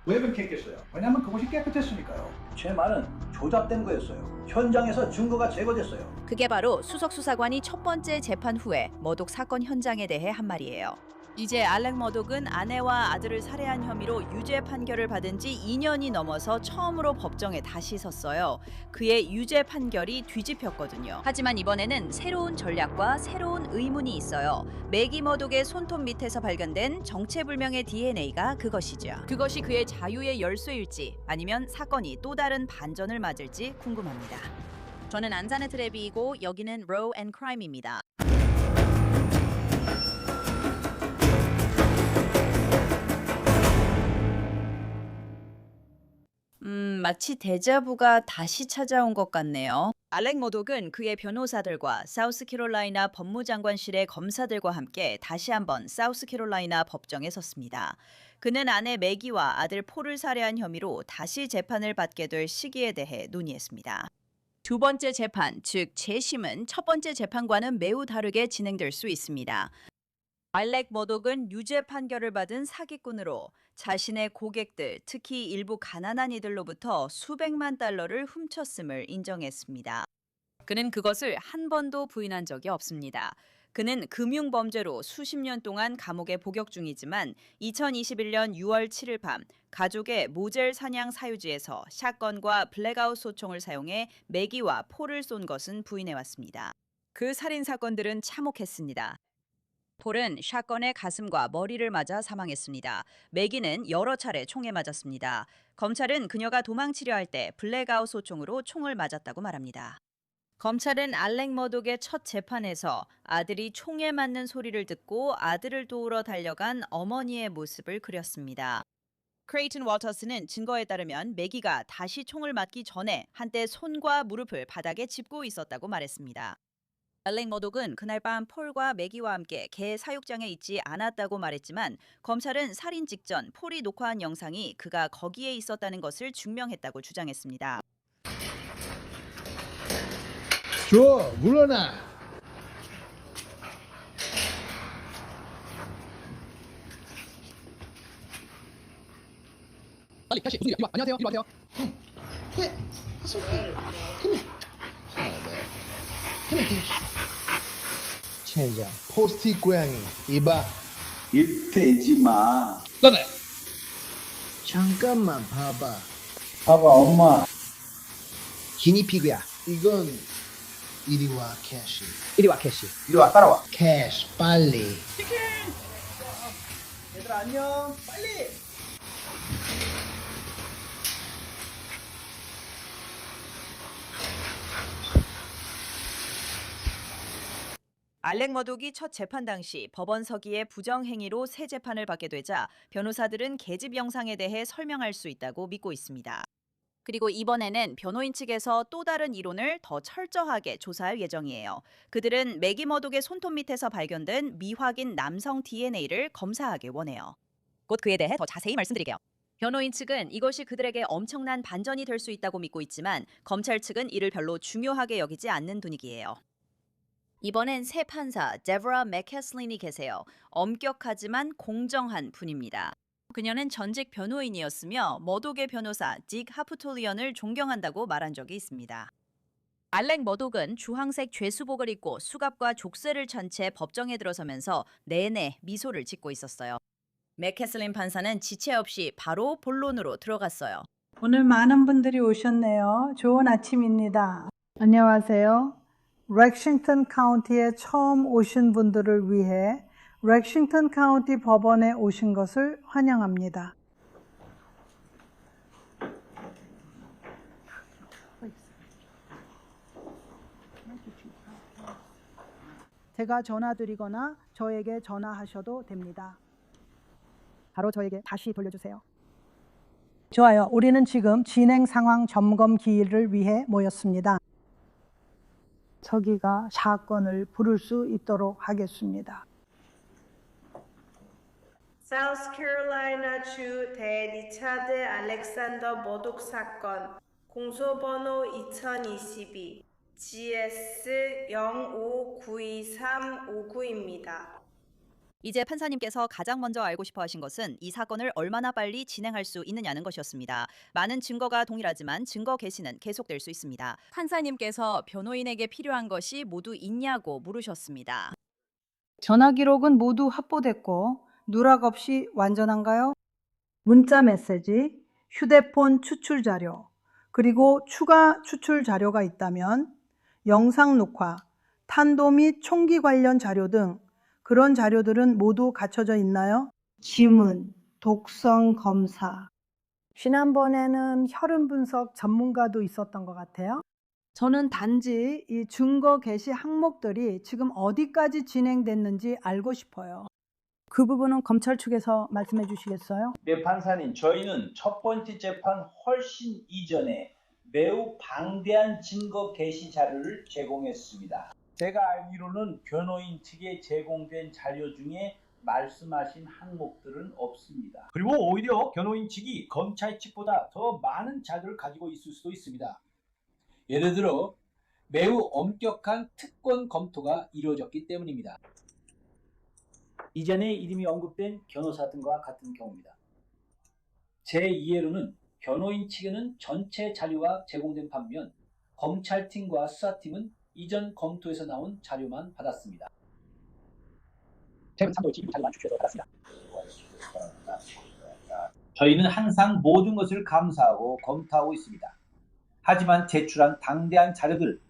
왜 그렇게 했겠어요? 왜냐면 그곳이 깨끗했으니까요. 제 말은 조작된 거였어요. 현장에서 증거가 제거됐어요. 그게 바로 수석 수사관이 첫 번째 재판 후에 머독 사건 현장에 대해 한 말이에요. 이제 알렉 머독은 아내와 아들을 살해한 혐의로 유죄 판결을 받은 지 2년이 넘어서 처음으로 법정에 다시 섰어요. 그의 유죄 판결이 뒤집혔거든요. 하지만 이번에는 새로운 전략과 새로운 의문이 있어요. 매기 머독의 손톱 밑에서 발견된 정체불명의 DNA가 그것이죠. 그것이 그의 자유의 열쇠일지 아니면 사건이 또 다른 반전을 맞을지 궁금합니다. 저는 안산의 트레비이고 여기는 로우 앤 크라임입니다. 마치 데자부가 다시 찾아온 것 같네요. 알렉 모독은 그의 변호사들과 사우스캐롤라이나 법무장관실의 검사들과 함께 다시 한번 사우스캐롤라이나 법정에 섰습니다. 그는 아내 매기와 아들 폴을 살해한 혐의로 다시 재판을 받게 될 시기에 대해 논의했습니다. 두 번째 재판, 즉 재심은 첫 번째 재판과는 매우 다르게 진행될 수 있습니다. 알렉 머독은 유죄 판결을 받은 사기꾼으로 자신의 고객들, 특히 일부 가난한 이들로부터 수백만 달러를 훔쳤음을 인정했습니다. 그는 그것을 한 번도 부인한 적이 없습니다. 그는 금융범죄로 수십 년 동안 감옥에 복역 중이지만 2021년 6월 7일 밤 가족의 모젤 사냥 사유지에서 샷건과 블랙아웃 소총을 사용해 매기와 폴을 쏜 것은 부인해왔습니다. 그 살인 사건들은 참혹했습니다. 폴은 샷건의 가슴과 머리를 맞아 사망했습니다. 매기는 여러 차례 총에 맞았습니다. 검찰은 그녀가 도망치려 할 때 블랙아웃 소총으로 총을 맞았다고 말합니다. 검찰은 알렉 머독의 첫 재판에서 아들이 총에 맞는 소리를 듣고 아들을 도우러 달려간 어머니의 모습을 그렸습니다. 크레이튼 워터스는 증거에 따르면 매기가 다시 총을 맞기 전에 한때 손과 무릎을 바닥에 짚고 있었다고 말했습니다. 알렉 머독은 그날 밤 폴과 매기와 함께 개 사육장에 있지 않았다고 말했지만 검찰은 살인 직전 폴이 녹화한 영상이 그가 거기에 있었다는 것을 증명했다고 주장했습니다. 줘, 물러나. 빨리 캐시 무슨 일이야? 안녕하세요. 이리 와세요. 젠장, 포스트잇 고양이. 이봐, 입대지 마. 너네. 잠깐만 봐봐. 봐봐, 엄마. 기니피그야. 이건 이리 와, 캐시. 이리 와, 캐시. 이리 와, 따라와. 캐시, 빨리. 얘들아 안녕. 빨리. 알렉 머독이 첫 재판 당시 법원 서기의 부정 행위로 새 재판을 받게 되자 변호사들은 계집 영상에 대해 설명할 수 있다고 믿고 있습니다. 그리고 이번에는 변호인 측에서 또 다른 이론을 더 철저하게 조사할 예정이에요. 그들은 매기 머독의 손톱 밑에서 발견된 미확인 남성 DNA를 검사하기 원해요. 곧 그에 대해 더 자세히 말씀드릴게요. 변호인 측은 이것이 그들에게 엄청난 반전이 될 수 있다고 믿고 있지만 검찰 측은 이를 별로 중요하게 여기지 않는 분위기예요. 이번엔 새 판사 데보라 맥캐슬린이 계세요. 엄격하지만 공정한 분입니다. 그녀는 전직 변호인이었으며 머독의 변호사 딕 하프톨리언을 존경한다고 말한 적이 있습니다. 알렉 머독은 주황색 죄수복을 입고 수갑과 족쇄를 찬 채 법정에 들어서면서 내내 미소를 짓고 있었어요. 맥캐슬린 판사는 지체 없이 바로 본론으로 들어갔어요. 오늘 많은 분들이 오셨네요. 좋은 아침입니다. 안녕하세요. 렉싱턴 카운티에 처음 오신 분들을 위해 렉싱턴 카운티 법원에 오신 것을 환영합니다. 제가 전화드리거나 저에게 전화하셔도 됩니다. 바로 저에게 다시 돌려주세요. 좋아요. 우리는 지금 진행 상황 점검 기일을 위해 모였습니다. 서기가 사건을 부를 수 있도록 하겠습니다. 사우스캐롤라이나주 대 리차드 알렉산더 머독 사건 공소번호 2022 GS 059235구입니다. 이제 판사님께서 가장 먼저 알고 싶어 하신 것은 이 사건을 얼마나 빨리 진행할 수 있느냐는 것이었습니다. 많은 증거가 동일하지만 증거 개시는 계속될 수 있습니다. 판사님께서 변호인에게 필요한 것이 모두 있냐고 물으셨습니다. 전화 기록은 모두 확보됐고 누락 없이 완전한가요? 문자 메시지, 휴대폰 추출 자료, 그리고 추가 추출 자료가 있다면 영상 녹화, 탄도 및 총기 관련 자료 등 그런 자료들은 모두 갖춰져 있나요? 지문, 독성 검사. 지난번에는 혈흔 분석 전문가도 있었던 것 같아요. 저는 단지 이 증거 개시 항목들이 지금 어디까지 진행됐는지 알고 싶어요. 그 부분은 검찰 측에서 말씀해 주시겠어요? 네, 판사님, 저희는 첫 번째 재판 훨씬 이전에 매우 방대한 증거 개시 자료를 제공했습니다. 제가 알기로는 변호인 측에 제공된 자료 중에 말씀하신 항목들은 없습니다. 그리고 오히려 변호인 측이 검찰 측보다 더 많은 자료를 가지고 있을 수도 있습니다. 예를 들어 매우 엄격한 특권 검토가 이루어졌기 때문입니다. 이전에 이름이 언급된 변호사 등과 같은 경우입니다. 제 이해로는 변호인 측에는 전체 자료가 제공된 반면 검찰팀과 수사팀은 이전 검토에서 나온 자료만 받았습니다. 최근 3도 자료만 주셔서 받았습니다. 저희는 항상 모든 것을 감사하고 검토하고 있습니다. 하지만 제출한 방대한 자료들,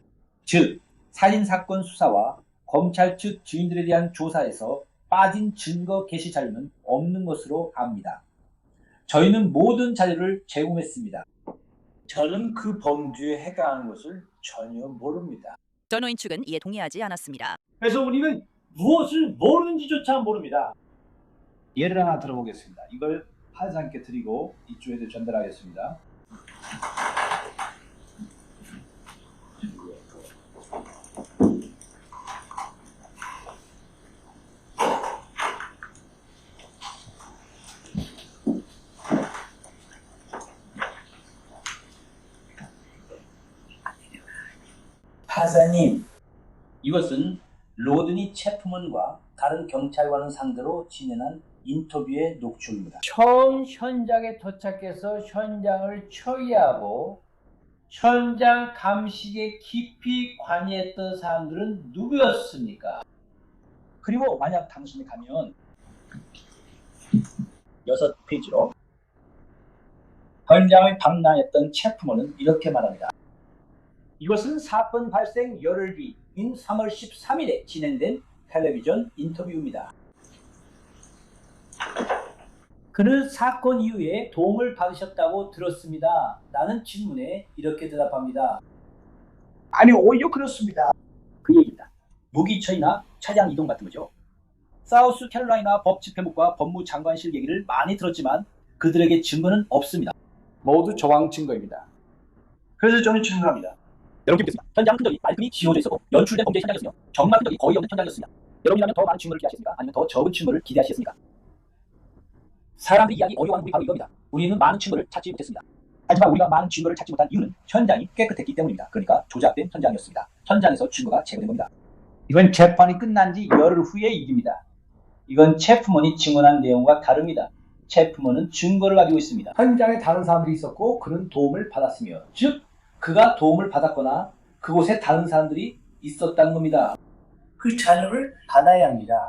즉 살인사건 수사와 검찰 측 주인들에 대한 조사에서 빠진 증거 개시 자료는 없는 것으로 압니다. 저희는 모든 자료를 제공했습니다. 저는 그 범죄에 해당하는 것을 전혀 모릅니다. 변호인 측은 이에 동의하지 않았습니다. 그래서 우리는 무엇을 모르는지조차 모릅니다. 예를 하나 들어보겠습니다. 이걸 판사님께 드리고 이쪽에도 전달하겠습니다. 판사님, 이것은 로드니 체프먼과 다른 경찰관을 상대로 진행한 인터뷰의 녹취입니다. 처음 현장에 도착해서 현장을 처리하고 현장 감식에 깊이 관여했던 사람들은 누구였습니까? 그리고 만약 당신이 가면 6페이지로 현장을 방문했던 체프먼은 이렇게 말합니다. 이것은 사건 발생 열흘 뒤인 3월 13일에 진행된 텔레비전 인터뷰입니다. 그는 사건 이후에 도움을 받으셨다고 들었습니다. 라는 질문에 이렇게 대답합니다. 아니 오히려 그렇습니다. 그 얘기입니다. 무기 처리나 차량 이동 같은 거죠. 사우스캐롤라이나 법집회목과 법무장관실 얘기를 많이 들었지만 그들에게 증거는 없습니다. 모두 저항 증거입니다. 그래서 저는 질문합니다. 여러분 겠습니다. 현장 흔적이 말끔히 지워져 있었고 연출된 범죄 현장이었으며 정말 흔적이 거의 없는 현장이었습니다. 여러분이라면 더 많은 증거를 기대하시겠습니까? 아니면 더 적은 증거를 기대하시겠습니까? 사람들이 이야기 어려워하는 게 바로 이겁니다. 우리는 많은 증거를 찾지 못했습니다. 하지만 우리가 많은 증거를 찾지 못한 이유는 현장이 깨끗했기 때문입니다. 그러니까 조작된 현장이었습니다. 현장에서 증거가 제거된 겁니다. 이건 재판이 끝난 지 열흘 후의 일입니다. 이건 체프먼이 증언한 내용과 다릅니다. 체프먼은 증거를 가지고 있습니다. 현장에 다른 사람들이 있었고 그는 도움을 받았으며 즉 그가 도움을 받았거나 그곳에 다른 사람들이 있었다는 겁니다. 그 자료를 받아야 합니다.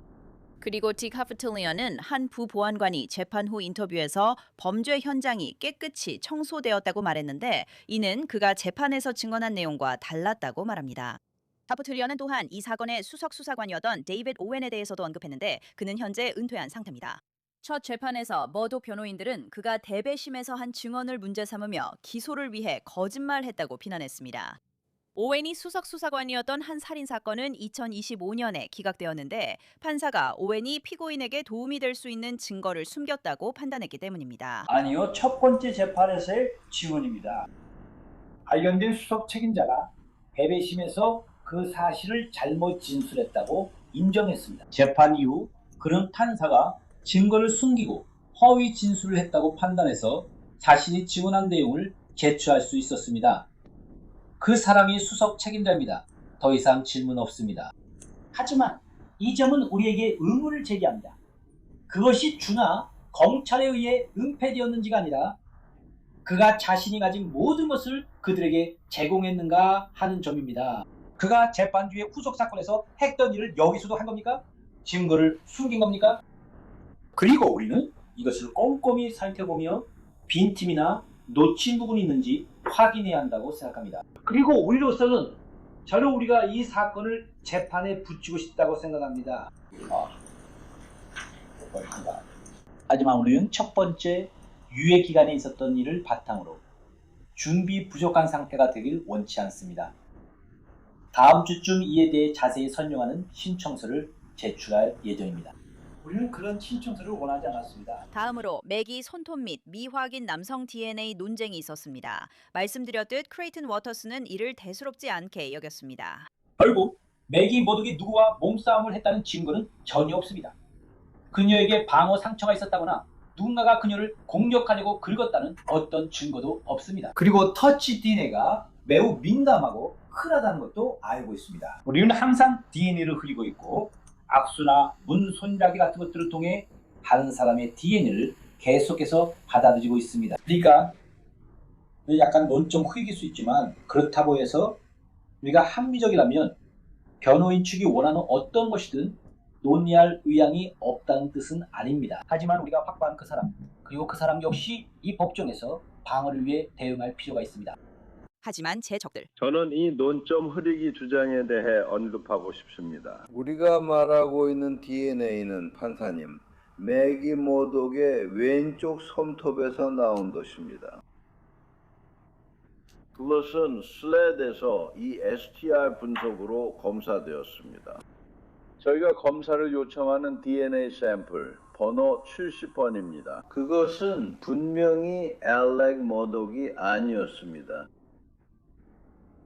그리고 딕 하프틀리어는 한 부보안관이 재판 후 인터뷰에서 범죄 현장이 깨끗이 청소되었다고 말했는데 이는 그가 재판에서 증언한 내용과 달랐다고 말합니다. 하프틀리어는 또한 이 사건의 수석 수사관이었던 데이빗 오웬에 대해서도 언급했는데 그는 현재 은퇴한 상태입니다. 첫 재판에서 머독 변호인들은 그가 대배심에서 한 증언을 문제 삼으며 기소를 위해 거짓말했다고 비난했습니다. 오웬이 수석 수사관이었던 한 살인 사건은 2025년에 기각되었는데 판사가 오웬이 피고인에게 도움이 될 수 있는 증거를 숨겼다고 판단했기 때문입니다. 아니요, 첫 번째 재판에서의 증언입니다. 관련된 수석 책임자가 대배심에서 그 사실을 잘못 진술했다고 인정했습니다. 재판 이후 그는 판사가 증거를 숨기고 허위 진술을 했다고 판단해서 자신이 증언한 내용을 제출할 수 있었습니다. 그 사람이 수석 책임자입니다. 더 이상 질문 없습니다. 하지만 이 점은 우리에게 의문을 제기합니다. 그것이 주나 검찰에 의해 은폐되었는지가 아니라 그가 자신이 가진 모든 것을 그들에게 제공했는가 하는 점입니다. 그가 재판 뒤에 후속 사건에서 했던 일을 여기서도 한 겁니까? 증거를 숨긴 겁니까? 그리고 우리는 이것을 꼼꼼히 살펴보며 빈틈이나 놓친 부분이 있는지 확인해야 한다고 생각합니다. 그리고 우리로서는 저는 우리가 이 사건을 재판에 붙이고 싶다고 생각합니다. 하지만 우리는 첫 번째 유예 기간에 있었던 일을 바탕으로 준비 부족한 상태가 되길 원치 않습니다. 다음 주쯤 이에 대해 자세히 설명하는 신청서를 제출할 예정입니다. 우리는 그런 신청서를 원하지 않았습니다. 다음으로 매기 손톱 및 미확인 남성 DNA 논쟁이 있었습니다. 말씀드렸듯 크레이튼 워터스는 이를 대수롭지 않게 여겼습니다. 결국 매기 모독이 누구와 몸싸움을 했다는 증거는 전혀 없습니다. 그녀에게 방어 상처가 있었다거나 누군가가 그녀를 공격하려고 긁었다는 어떤 증거도 없습니다. 그리고 터치 DNA가 매우 민감하고 흔하다는 것도 알고 있습니다. 우리는 항상 DNA를 흐리고 있고 악수나 문 손잡이 같은 것들을 통해 다른 사람의 DNA를 계속해서 받아들이고 있습니다. 그러니까 약간 논점 흐릴 수 있지만 그렇다고 해서 우리가 합리적이라면 변호인 측이 원하는 어떤 것이든 논의할 의향이 없다는 뜻은 아닙니다. 하지만 우리가 확보한 그 사람, 그리고 그 사람 역시 이 법정에서 방어를 위해 대응할 필요가 있습니다. 하지만 제 적들. 저는 이 논점 흐리기 주장에 대해 언급하고 싶습니다. 우리가 말하고 있는 DNA는 판사님, 매기 모독의 왼쪽 손톱에서 나온 것입니다. 그것은 슬레드에서 이 STR 분석으로 검사되었습니다. 저희가 검사를 요청하는 DNA 샘플 번호 70번입니다. 그것은 분명히 알렉 모독이 아니었습니다.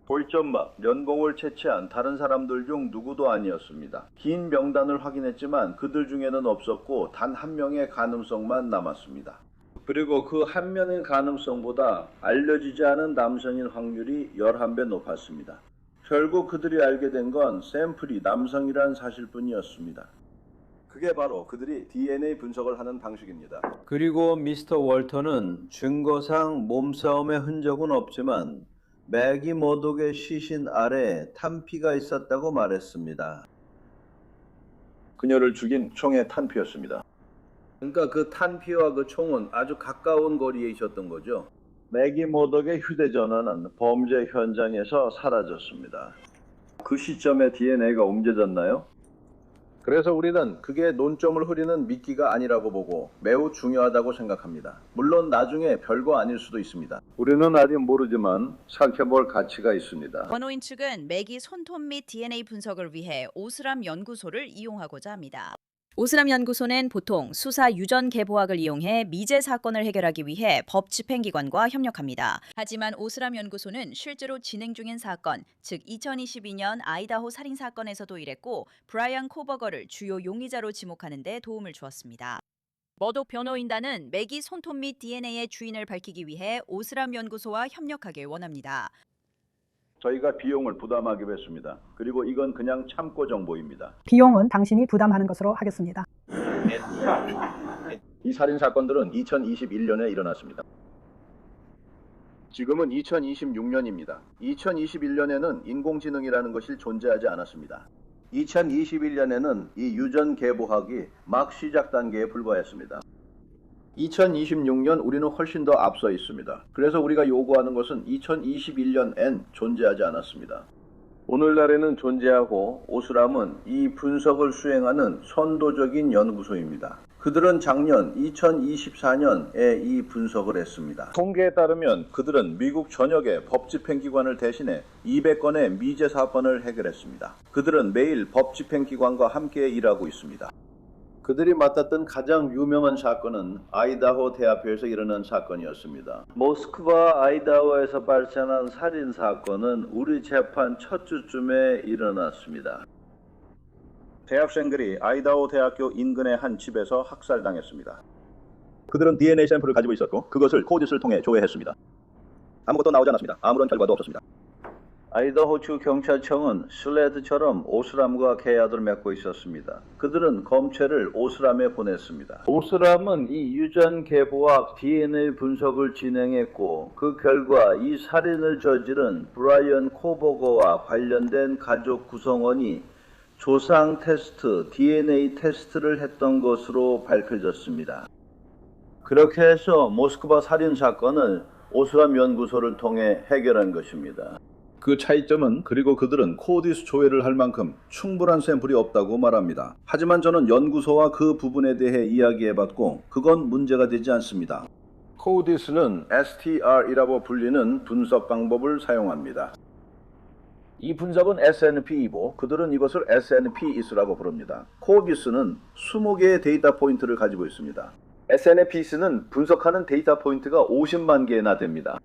골점막, 연봉을 채취한 다른 사람들 중 누구도 아니었습니다. 긴 명단을 확인했지만 그들 중에는 없었고 단 한 명의 가능성만 남았습니다. 그리고 그 한 명의 가능성보다 알려지지 않은 남성인 확률이 11배 높았습니다. 결국 그들이 알게 된 건 샘플이 남성이란 사실뿐이었습니다. 그게 바로 그들이 DNA 분석을 하는 방식입니다. 그리고 미스터 월터는 증거상 몸싸움의 흔적은 없지만 매기 모독의 시신 아래에 탄피가 있었다고 말했습니다. 그녀를 죽인 총의 탄피였습니다. 그러니까 그 탄피와 그 총은 아주 가까운 거리에 있었던 거죠. 매기 모독의 휴대전화는 범죄 현장에서 사라졌습니다. 그 시점에 DNA가 옮겨졌나요? 그래서 우리는 그게 논점을 흐리는 미끼가 아니라고 보고 매우 중요하다고 생각합니다. 물론 나중에 별거 아닐 수도 있습니다. 우리는 아직 모르지만 살펴볼 가치가 있습니다. 변호인 측은 매기 손톱 및 DNA 분석을 위해 오스람 연구소를 이용하고자 합니다. 오스람 연구소는 보통 수사 유전 계보학을 이용해 미제 사건을 해결하기 위해 법 집행기관과 협력합니다. 하지만 오스람 연구소는 실제로 진행 중인 사건, 즉 2022년 아이다호 살인 사건에서도 일했고 브라이언 코버거를 주요 용의자로 지목하는 데 도움을 주었습니다. 머독 변호인단은 매기 손톱 및 DNA의 주인을 밝히기 위해 오스람 연구소와 협력하길 원합니다. 저희가 비용을 부담하기로 했습니다. 그리고 이건 그냥 참고 정보입니다. 비용은 당신이 부담하는 것으로 하겠습니다. 이 살인 사건들은 2021년에 일어났습니다. 지금은 2026년입니다. 2021년에는 인공지능이라는 것이 존재하지 않았습니다. 2021년에는 이 유전 계보학이 막 시작 단계에 불과했습니다. 2026년 우리는 훨씬 더 앞서 있습니다. 그래서 우리가 요구하는 것은 2021년엔 존재하지 않았습니다. 오늘날에는 존재하고 오스람은 이 분석을 수행하는 선도적인 연구소입니다. 그들은 작년 2024년에 이 분석을 했습니다. 통계에 따르면 그들은 미국 전역의 법집행기관을 대신해 200건의 미제 사건을 해결했습니다. 그들은 매일 법집행기관과 함께 일하고 있습니다. 그들이 맡았던 가장 유명한 사건은 아이다호 대학교에서 일어난 사건이었습니다. 모스크바 아이다호에서 발생한 살인 사건은 우리 재판 첫 주쯤에 일어났습니다. 대학생들이 아이다호 대학교 인근의 한 집에서 학살당했습니다. 그들은 DNA 샘플을 가지고 있었고 그것을 코디스를 통해 조회했습니다. 아무것도 나오지 않았습니다. 아무런 결과도 없었습니다. 아이다호주 경찰청은 슬레드처럼 오스람과 계약을 맺고 있었습니다. 그들은 검체를 오스람에 보냈습니다. 오스람은 이 유전 계보학 DNA 분석을 진행했고 그 결과 이 살인을 저지른 브라이언 코버거와 관련된 가족 구성원이 조상 테스트, DNA 테스트를 했던 것으로 밝혀졌습니다. 그렇게 해서 모스크바 살인 사건을 오스람 연구소를 통해 해결한 것입니다. 그 차이점은 그리고 그들은 코디스 조회를 할 만큼 충분한 샘플이 없다고 말합니다. 하지만 저는 연구소와 그 부분에 대해 이야기해봤고 그건 문제가 되지 않습니다. 코디스는 STR이라고 불리는 분석 방법을 사용합니다. 이 분석은 SNP이고 그들은 이것을 SNPis라고 부릅니다. 코디스는 20개의 데이터 포인트를 가지고 있습니다. SNPis는 분석하는 데이터 포인트가 50만 개나 됩니다.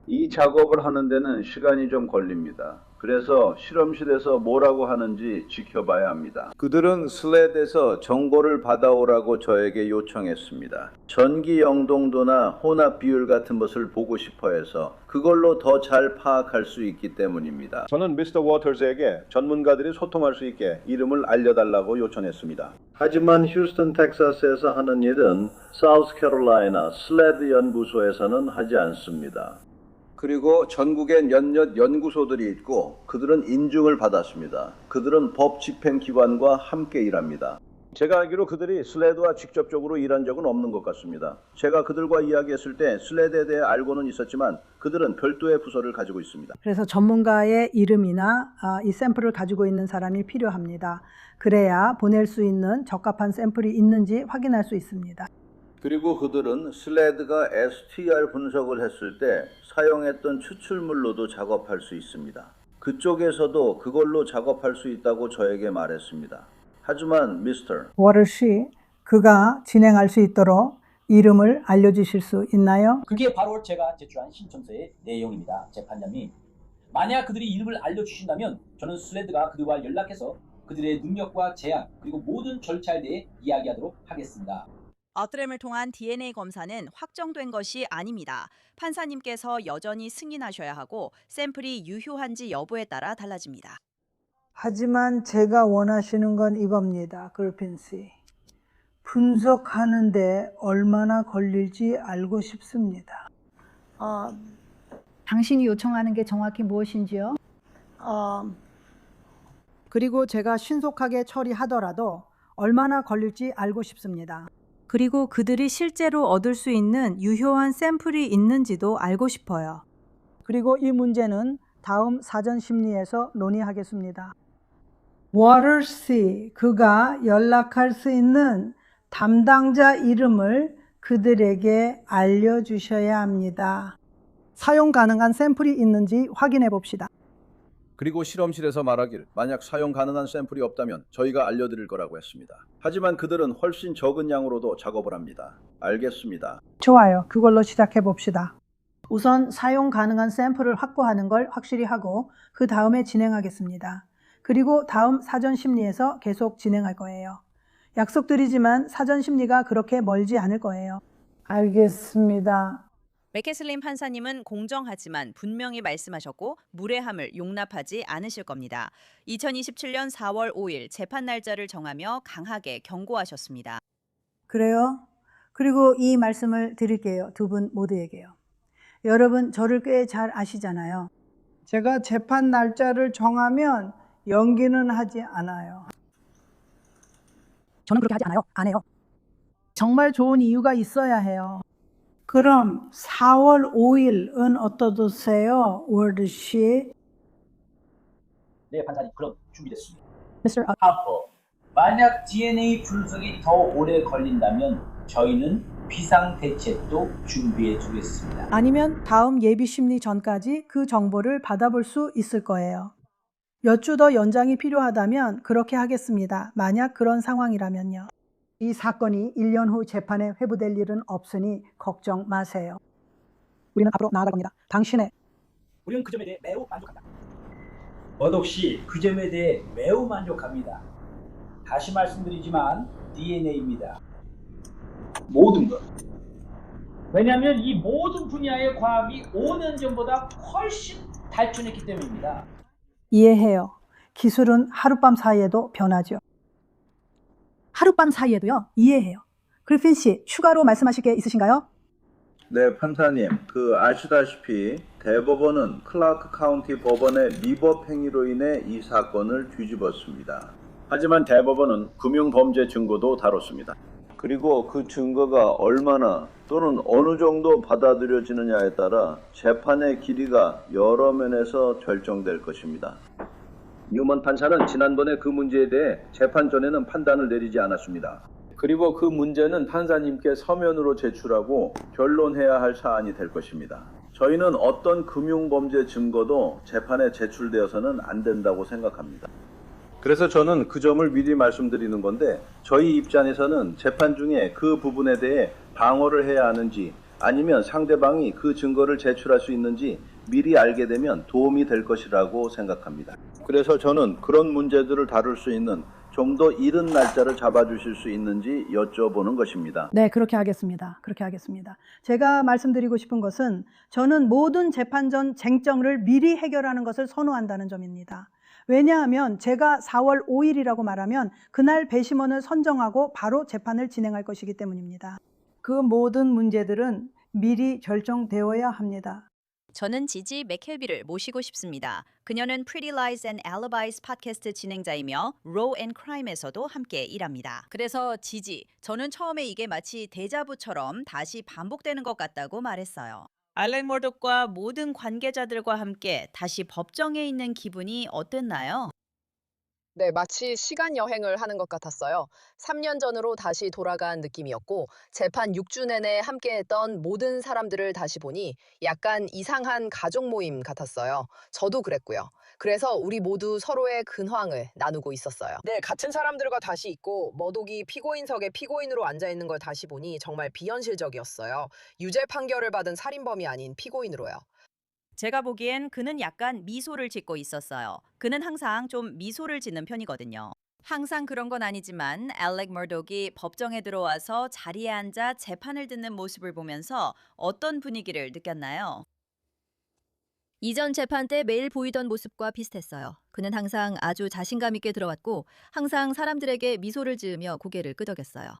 이 작업을 하는 데는 시간이 좀 걸립니다. 그래서 실험실에서 뭐라고 하는지 지켜봐야 합니다. 그들은 슬레드에서 정보를 받아오라고 저에게 요청했습니다. 전기 영동도나 혼합 비율 같은 것을 보고 싶어 해서 그걸로 더 잘 파악할 수 있기 때문입니다. 저는 미스터 워터즈에게 전문가들이 소통할 수 있게 이름을 알려달라고 요청했습니다. 하지만 휴스턴, 텍사스에서 하는 일은 사우스캐롤라이나 슬레드 연구소에서는 하지 않습니다. 그리고 전국엔 몇몇 연구소들이 있고 그들은 인증을 받았습니다. 그들은 법 집행기관과 함께 일합니다. 제가 알기로 그들이 슬레드와 직접적으로 일한 적은 없는 것 같습니다. 제가 그들과 이야기했을 때 슬레드에 대해 알고는 있었지만 그들은 별도의 부서를 가지고 있습니다. 그래서 전문가의 이름이나 이 샘플을 가지고 있는 사람이 필요합니다. 그래야 보낼 수 있는 적합한 샘플이 있는지 확인할 수 있습니다. 그리고 그들은 슬레드가 STR 분석을 했을 때 사용했던 추출물로도 작업할 수 있습니다. 그쪽에서도 그걸로 작업할 수 있다고 저에게 말했습니다. 하지만 미스터 워터씨, 그가 진행할 수 있도록 이름을 알려주실 수 있나요? 그게 바로 제가 제출한 신청서의 내용입니다. 재판장님, 만약 그들이 이름을 알려주신다면 저는 슬레드가 그들과 연락해서 그들의 능력과 제한 그리고 모든 절차에 대해 이야기하도록 하겠습니다. 어트램을 통한 DNA 검사는 확정된 것이 아닙니다. 판사님께서 여전히 승인하셔야 하고 샘플이 유효한지 여부에 따라 달라집니다. 하지만 제가 원하시는 건 이겁니다. 그리핀 씨. 분석하는데 얼마나 걸릴지 알고 싶습니다. 당신이 요청하는 게 정확히 무엇인지요? 그리고 제가 신속하게 처리하더라도 얼마나 걸릴지 알고 싶습니다. 그리고 그들이 실제로 얻을 수 있는 유효한 샘플이 있는지도 알고 싶어요. 그리고 이 문제는 다음 사전 심리에서 논의하겠습니다. 워터씨, 그가 연락할 수 있는 담당자 이름을 그들에게 알려주셔야 합니다. 사용 가능한 샘플이 있는지 확인해 봅시다. 그리고 실험실에서 말하길 만약 사용 가능한 샘플이 없다면 저희가 알려드릴 거라고 했습니다. 하지만 그들은 훨씬 적은 양으로도 작업을 합니다. 알겠습니다. 좋아요. 그걸로 시작해 봅시다. 우선 사용 가능한 샘플을 확보하는 걸 확실히 하고 그 다음에 진행하겠습니다. 그리고 다음 사전 심리에서 계속 진행할 거예요. 약속드리지만 사전 심리가 그렇게 멀지 않을 거예요. 알겠습니다. 맥캐슬린 판사님은 공정하지만 분명히 말씀하셨고 무례함을 용납하지 않으실 겁니다. 2027년 4월 5일 재판 날짜를 정하며 강하게 경고하셨습니다. 그래요? 그리고 이 말씀을 드릴게요. 두 분 모두에게요. 여러분 저를 꽤 잘 아시잖아요. 제가 재판 날짜를 정하면 연기는 하지 않아요. 저는 그렇게 하지 않아요. 안 해요. 정말 좋은 이유가 있어야 해요. 그럼 4월 5일은 어떠세요, 워터씨? 네, 판사님, 그럼 준비됐습니다. Mr. 하퍼, 만약 DNA 분석이 더 오래 걸린다면 저희는 비상대책도 준비해 두겠습니다. 아니면 다음 예비심리 전까지 그 정보를 받아볼 수 있을 거예요. 몇 주 더 연장이 필요하다면 그렇게 하겠습니다. 만약 그런 상황이라면요. 이 사건이 1년 후 재판에 회부될 일은 없으니 걱정 마세요. 우리는 앞으로 나아갈 겁니다. 당신의 우리는 그 점에 대해 매우 만족합니다. 머독씨, 그 점에 대해 매우 만족합니다. 다시 말씀드리지만 DNA입니다. 모든 것. 왜냐하면 이 모든 분야의 과학이 5년 전보다 훨씬 탈출했기 때문입니다. 이해해요. 기술은 하룻밤 사이에도 변하죠. 하룻밤 사이에도요? 이해해요. 그리핀 씨, 추가로 말씀하실 게 있으신가요? 네, 판사님. 아시다시피 대법원은 클라크 카운티 법원의 미법 행위로 인해 이 사건을 뒤집었습니다. 하지만 대법원은 금융범죄 증거도 다뤘습니다. 그리고 그 증거가 얼마나 또는 어느 정도 받아들여지느냐에 따라 재판의 길이가 여러 면에서 결정될 것입니다. 뉴먼 판사는 지난번에 그 문제에 대해 재판 전에는 판단을 내리지 않았습니다. 그리고 그 문제는 판사님께 서면으로 제출하고 변론해야 할 사안이 될 것입니다. 저희는 어떤 금융범죄 증거도 재판에 제출되어서는 안 된다고 생각합니다. 그래서 저는 그 점을 미리 말씀드리는 건데 저희 입장에서는 재판 중에 그 부분에 대해 방어를 해야 하는지 아니면 상대방이 그 증거를 제출할 수 있는지 미리 알게 되면 도움이 될 것이라고 생각합니다. 그래서 저는 그런 문제들을 다룰 수 있는 좀 더 이른 날짜를 잡아주실 수 있는지 여쭤보는 것입니다. 네, 그렇게 하겠습니다. 제가 말씀드리고 싶은 것은 저는 모든 재판 전 쟁점을 미리 해결하는 것을 선호한다는 점입니다. 왜냐하면 제가 4월 5일이라고 말하면 그날 배심원을 선정하고 바로 재판을 진행할 것이기 때문입니다. 그 모든 문제들은 미리 결정되어야 합니다. 저는 지지 맥켈비를 모시고 싶습니다. 그녀는 Pretty Lies and Alibis 팟캐스트 진행자이며 Raw and Crime에서도 함께 일합니다. 그래서 지지, 저는 처음에 이게 마치 데자부처럼 다시 반복되는 것 같다고 말했어요. 알렉 머독과 모든 관계자들과 함께 다시 법정에 있는 기분이 어땠나요? 네, 마치 시간 여행을 하는 것 같았어요. 3년 전으로 다시 돌아간 느낌이었고, 재판 6주 내내 함께했던 모든 사람들을 다시 보니 약간 이상한 가족 모임 같았어요. 저도 그랬고요. 그래서 우리 모두 서로의 근황을 나누고 있었어요. 네, 같은 사람들과 다시 있고 머독이 피고인석에 피고인으로 앉아있는 걸 다시 보니 정말 비현실적이었어요. 유죄 판결을 받은 살인범이 아닌 피고인으로요. 제가 보기엔 그는 약간 미소를 짓고 있었어요. 그는 항상 좀 미소를 짓는 편이거든요. 항상 그런 건 아니지만 알렉 머독이 법정에 들어와서 자리에 앉아 재판을 듣는 모습을 보면서 어떤 분위기를 느꼈나요? 이전 재판 때 매일 보이던 모습과 비슷했어요. 그는 항상 아주 자신감 있게 들어왔고 항상 사람들에게 미소를 지으며 고개를 끄덕였어요.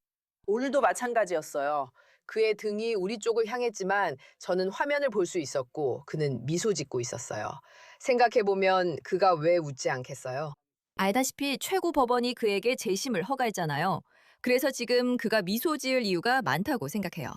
오늘도 마찬가지였어요. 그의 등이 우리 쪽을 향했지만 저는 화면을 볼 수 있었고 그는 미소 짓고 있었어요. 생각해보면 그가 왜 웃지 않겠어요? 알다시피 최고 법원이 그에게 재심을 허가했잖아요. 그래서 지금 그가 미소 지을 이유가 많다고 생각해요.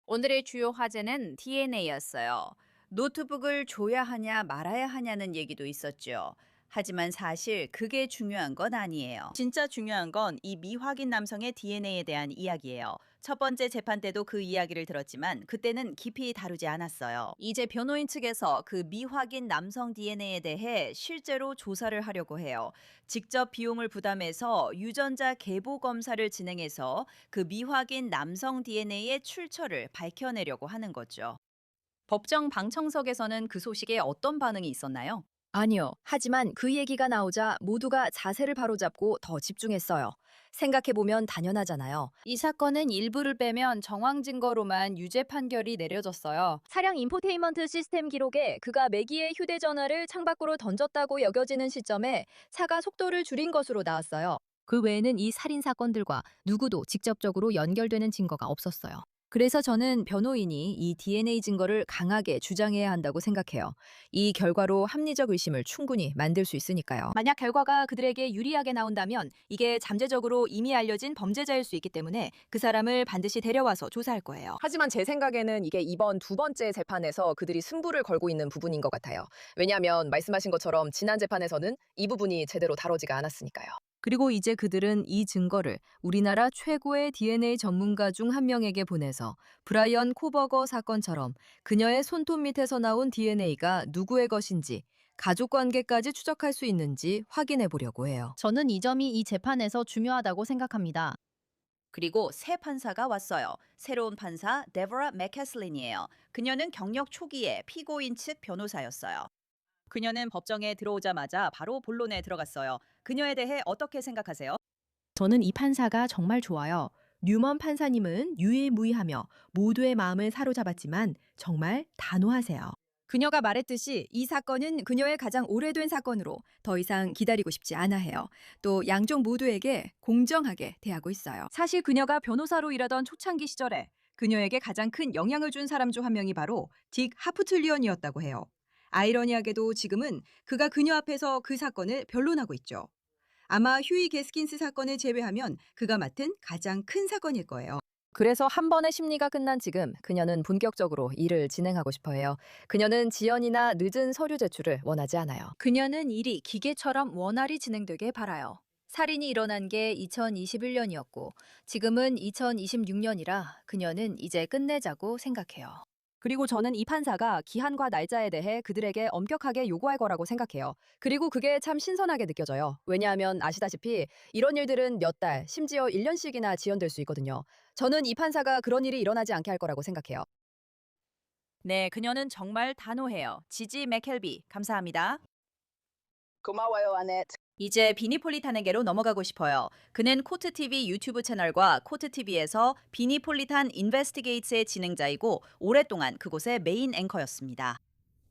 오늘의 주요 화제는 DNA였어요. 노트북을 줘야 하냐 말아야 하냐는 얘기도 있었죠. 하지만 사실 그게 중요한 건 아니에요. 진짜 중요한 건 이 미확인 남성의 DNA에 대한 이야기예요. 첫 번째 재판 때도 그 이야기를 들었지만 그때는 깊이 다루지 않았어요. 이제 변호인 측에서 그 미확인 남성 DNA에 대해 실제로 조사를 하려고 해요. 직접 비용을 부담해서 유전자 계보 검사를 진행해서 그 미확인 남성 DNA의 출처를 밝혀내려고 하는 거죠. 법정 방청석에서는 그 소식에 어떤 반응이 있었나요? 아니요. 하지만 그 얘기가 나오자 모두가 자세를 바로잡고 더 집중했어요. 생각해보면 당연하잖아요. 이 사건은 일부를 빼면 정황 증거로만 유죄 판결이 내려졌어요. 차량 인포테인먼트 시스템 기록에 그가 매기의 휴대전화를 창밖으로 던졌다고 여겨지는 시점에 차가 속도를 줄인 것으로 나왔어요. 그 외에는 이 살인 사건들과 누구도 직접적으로 연결되는 증거가 없었어요. 그래서 저는 변호인이 이 DNA 증거를 강하게 주장해야 한다고 생각해요. 이 결과로 합리적 의심을 충분히 만들 수 있으니까요. 만약 결과가 그들에게 유리하게 나온다면 이게 잠재적으로 이미 알려진 범죄자일 수 있기 때문에 그 사람을 반드시 데려와서 조사할 거예요. 하지만 제 생각에는 이게 이번 두 번째 재판에서 그들이 승부를 걸고 있는 부분인 것 같아요. 왜냐하면 말씀하신 것처럼 지난 재판에서는 이 부분이 제대로 다뤄지가 않았으니까요. 그리고 이제 그들은 이 증거를 우리나라 최고의 DNA 전문가 중 한 명에게 보내서 브라이언 코버거 사건처럼 그녀의 손톱 밑에서 나온 DNA가 누구의 것인지 가족관계까지 추적할 수 있는지 확인해 보려고 해요. 저는 이 점이 이 재판에서 중요하다고 생각합니다. 그리고 새 판사가 왔어요. 새로운 판사 데보라 맥캐슬린이에요. 그녀는 경력 초기에 피고인 측 변호사였어요. 그녀는 법정에 들어오자마자 바로 본론에 들어갔어요. 그녀에 대해 어떻게 생각하세요? 저는 이 판사가 정말 좋아요. 뉴먼 판사님은 유일무이하며 모두의 마음을 사로잡았지만 정말 단호하세요. 그녀가 말했듯이 이 사건은 그녀의 가장 오래된 사건으로 더 이상 기다리고 싶지 않아 해요. 또 양쪽 모두에게 공정하게 대하고 있어요. 사실 그녀가 변호사로 일하던 초창기 시절에 그녀에게 가장 큰 영향을 준 사람 중 한 명이 바로 딕 하프툴리언이었다고 해요. 아이러니하게도 지금은 그가 그녀 앞에서 그 사건을 변론하고 있죠. 아마 휴이 게스킨스 사건을 제외하면 그가 맡은 가장 큰 사건일 거예요. 그래서 한 번의 심리가 끝난 지금 그녀는 본격적으로 일을 진행하고 싶어 해요. 그녀는 지연이나 늦은 서류 제출을 원하지 않아요. 그녀는 일이 기계처럼 원활히 진행되게 바라요. 살인이 일어난 게 2021년이었고 지금은 2026년이라 그녀는 이제 끝내자고 생각해요. 그리고 저는 이 판사가 기한과 날짜에 대해 그들에게 엄격하게 요구할 거라고 생각해요. 그리고 그게 참 신선하게 느껴져요. 왜냐하면 아시다시피 이런 일들은 몇 달, 심지어 1년씩이나 지연될 수 있거든요. 저는 이 판사가 그런 일이 일어나지 않게 할 거라고 생각해요. 네, 그녀는 정말 단호해요. 지지 맥켈비, 감사합니다. 고마워요, 아넷. 이제 비니폴리탄에게로 넘어가고 싶어요. 그는 코트TV 유튜브 채널과 코트TV에서 비니폴리탄 인베스티게이츠의 진행자이고 오랫동안 그곳의 메인 앵커였습니다.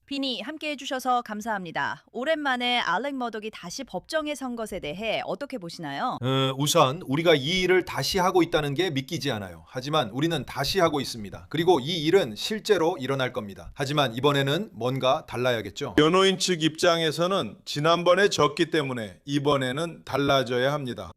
비니, 함께 해주셔서 감사합니다. 오랜만에 알렉 머독이 다시 법정에 선 것에 대해 어떻게 보시나요? 우선 우리가 이 일을 다시 하고 있다는 게 믿기지 않아요. 하지만 우리는 다시 하고 있습니다. 그리고 이 일은 실제로 일어날 겁니다. 하지만 이번에는 뭔가 달라야겠죠. 변호인 측 입장에서는 지난번에 졌기 때문에 이번에는 달라져야 합니다.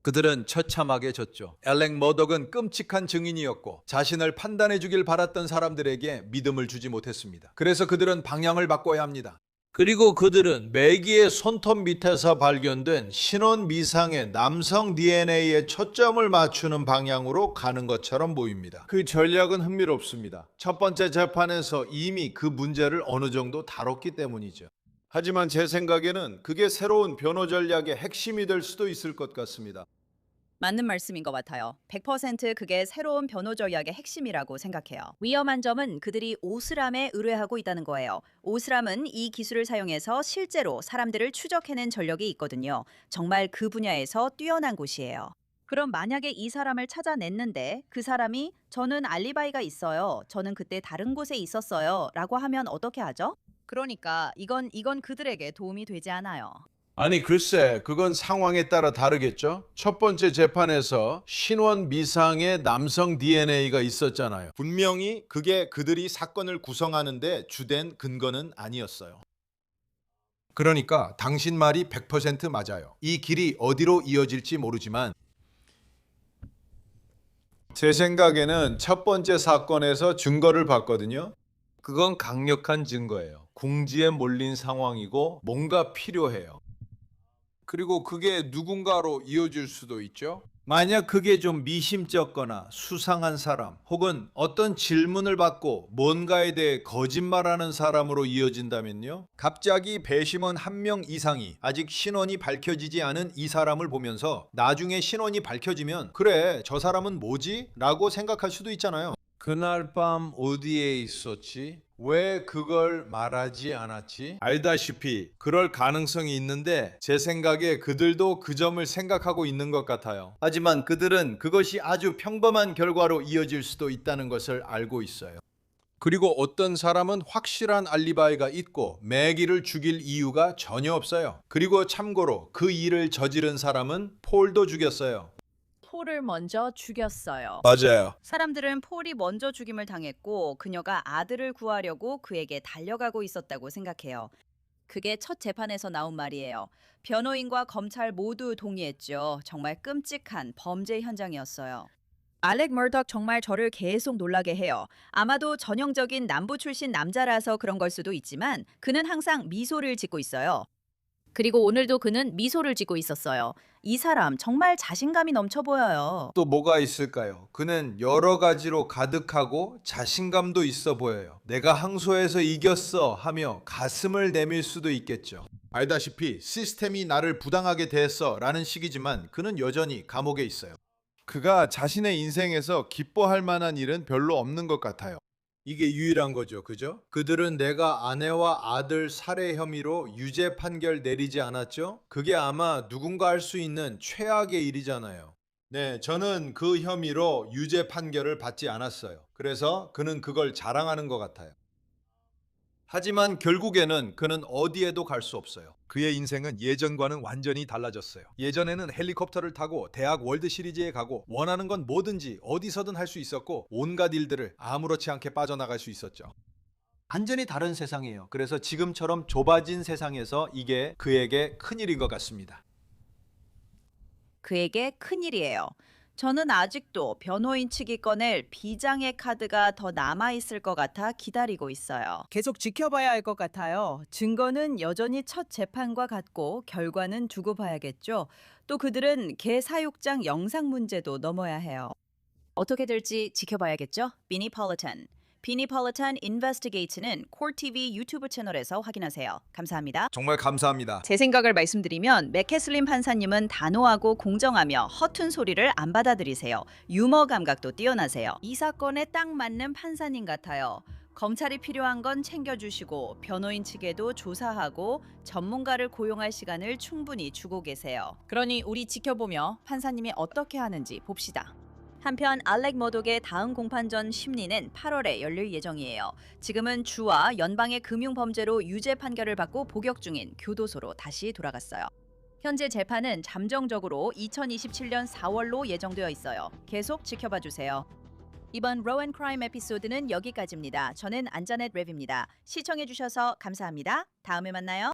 그들은 처참하게 졌죠. 앨렉 머독은 끔찍한 증인이었고 자신을 판단해 주길 바랐던 사람들에게 믿음을 주지 못했습니다. 그래서 그들은 방향을 바꿔야 합니다. 그리고 그들은 매기의 손톱 밑에서 발견된 신원 미상의 남성 DNA에 초점을 맞추는 방향으로 가는 것처럼 보입니다. 그 전략은 흥미롭습니다. 첫 번째 재판에서 이미 그 문제를 어느 정도 다뤘기 때문이죠. 하지만 제 생각에는 그게 새로운 변호 전략의 핵심이 될 수도 있을 것 같습니다. 맞는 말씀인 것 같아요. 100% 그게 새로운 변호 전략의 핵심이라고 생각해요. 위험한 점은 그들이 오스람에 의뢰하고 있다는 거예요. 오스람은 이 기술을 사용해서 실제로 사람들을 추적해낸 전력이 있거든요. 정말 그 분야에서 뛰어난 곳이에요. 그럼 만약에 이 사람을 찾아냈는데 그 사람이 저는 알리바이가 있어요. 저는 그때 다른 곳에 있었어요. 라고 하면 어떻게 하죠? 그러니까 이건 그들에게 도움이 되지 않아요. 아니 글쎄 그건 상황에 따라 다르겠죠. 첫 번째 재판에서 신원 미상의 남성 DNA가 있었잖아요. 분명히 그게 그들이 사건을 구성하는데 주된 근거는 아니었어요. 그러니까 당신 말이 100% 맞아요. 이 길이 어디로 이어질지 모르지만 제 생각에는 첫 번째 사건에서 증거를 봤거든요. 그건 강력한 증거예요. 궁지에 몰린 상황이고 뭔가 필요해요. 그리고 그게 누군가로 이어질 수도 있죠. 만약 그게 좀 미심쩍거나 수상한 사람 혹은 어떤 질문을 받고 뭔가에 대해 거짓말하는 사람으로 이어진다면요. 갑자기 배심원 한 명 이상이 아직 신원이 밝혀지지 않은 이 사람을 보면서 나중에 신원이 밝혀지면 그래 저 사람은 뭐지? 라고 생각할 수도 있잖아요. 그날 밤 어디에 있었지? 왜 그걸 말하지 않았지? 알다시피 그럴 가능성이 있는데 제 생각에 그들도 그 점을 생각하고 있는 것 같아요. 하지만 그들은 그것이 아주 평범한 결과로 이어질 수도 있다는 것을 알고 있어요. 그리고 어떤 사람은 확실한 알리바이가 있고 매기를 죽일 이유가 전혀 없어요. 그리고 참고로 그 일을 저지른 사람은 폴도 죽였어요. 폴을 먼저 죽였어요. 맞아요. 사람들은 폴이 먼저 죽임을 당했고 그녀가 아들을 구하려고 그에게 달려가고 있었다고 생각해요. 그게 첫 재판에서 나온 말이에요. 변호인과 검찰 모두 동의했죠. 정말 끔찍한 범죄 현장이었어요. 알렉 머독 정말 저를 계속 놀라게 해요. 아마도 전형적인 남부 출신 남자라서 그런 걸 수도 있지만 그는 항상 미소를 짓고 있어요. 그리고 오늘도 그는 미소를 짓고 있었어요. 이 사람 정말 자신감이 넘쳐 보여요. 또 뭐가 있을까요? 그는 여러 가지로 가득하고 자신감도 있어 보여요. 내가 항소해서 이겼어 하며 가슴을 내밀 수도 있겠죠. 알다시피 시스템이 나를 부당하게 대했어 라는 식이지만 그는 여전히 감옥에 있어요. 그가 자신의 인생에서 기뻐할 만한 일은 별로 없는 것 같아요. 이게 유일한 거죠. 그죠? 그들은 내가 아내와 아들 살해 혐의로 유죄 판결 내리지 않았죠? 그게 아마 누군가 할 수 있는 최악의 일이잖아요. 네, 저는 그 혐의로 유죄 판결을 받지 않았어요. 그래서 그는 그걸 자랑하는 것 같아요. 하지만 결국에는 그는 어디에도 갈 수 없어요. 그의 인생은 예전과는 완전히 달라졌어요. 예전에는 헬리콥터를 타고 대학 월드 시리즈에 가고 원하는 건 뭐든지 어디서든 할 수 있었고 온갖 일들을 아무렇지 않게 빠져나갈 수 있었죠. 완전히 다른 세상이에요. 그래서 지금처럼 좁아진 세상에서 이게 그에게 큰일인 것 같습니다. 그에게 큰일이에요. 저는 아직도 변호인 측이 꺼낼 비장의 카드가 더 남아있을 것 같아 기다리고 있어요. 계속 지켜봐야 할 것 같아요. 증거는 여전히 첫 재판과 같고 결과는 두고 봐야겠죠. 또 그들은 개사육장 영상 문제도 넘어야 해요. 어떻게 될지 지켜봐야겠죠? 비니폴리탄. 비니폴리탄 인베스티게이트는 콜TV 유튜브 채널에서 확인하세요. 감사합니다. 정말 감사합니다. 제 생각을 말씀드리면 맥캐슬린 판사님은 단호하고 공정하며 허튼 소리를 안 받아들이세요. 유머 감각도 뛰어나세요. 이 사건에 딱 맞는 판사님 같아요. 검찰이 필요한 건 챙겨주시고 변호인 측에도 조사하고 전문가를 고용할 시간을 충분히 주고 계세요. 그러니 우리 지켜보며 판사님이 어떻게 하는지 봅시다. 한편 알렉 머독의 다음 공판전 심리는 8월에 열릴 예정이에요. 지금은 주와 연방의 금융범죄로 유죄 판결을 받고 복역 중인 교도소로 다시 돌아갔어요. 현재 재판은 잠정적으로 2027년 4월로 예정되어 있어요. 계속 지켜봐 주세요. 이번 로앤 크라임 에피소드는 여기까지입니다. 저는 안자넷 랩입니다. 시청해 주셔서 감사합니다. 다음에 만나요.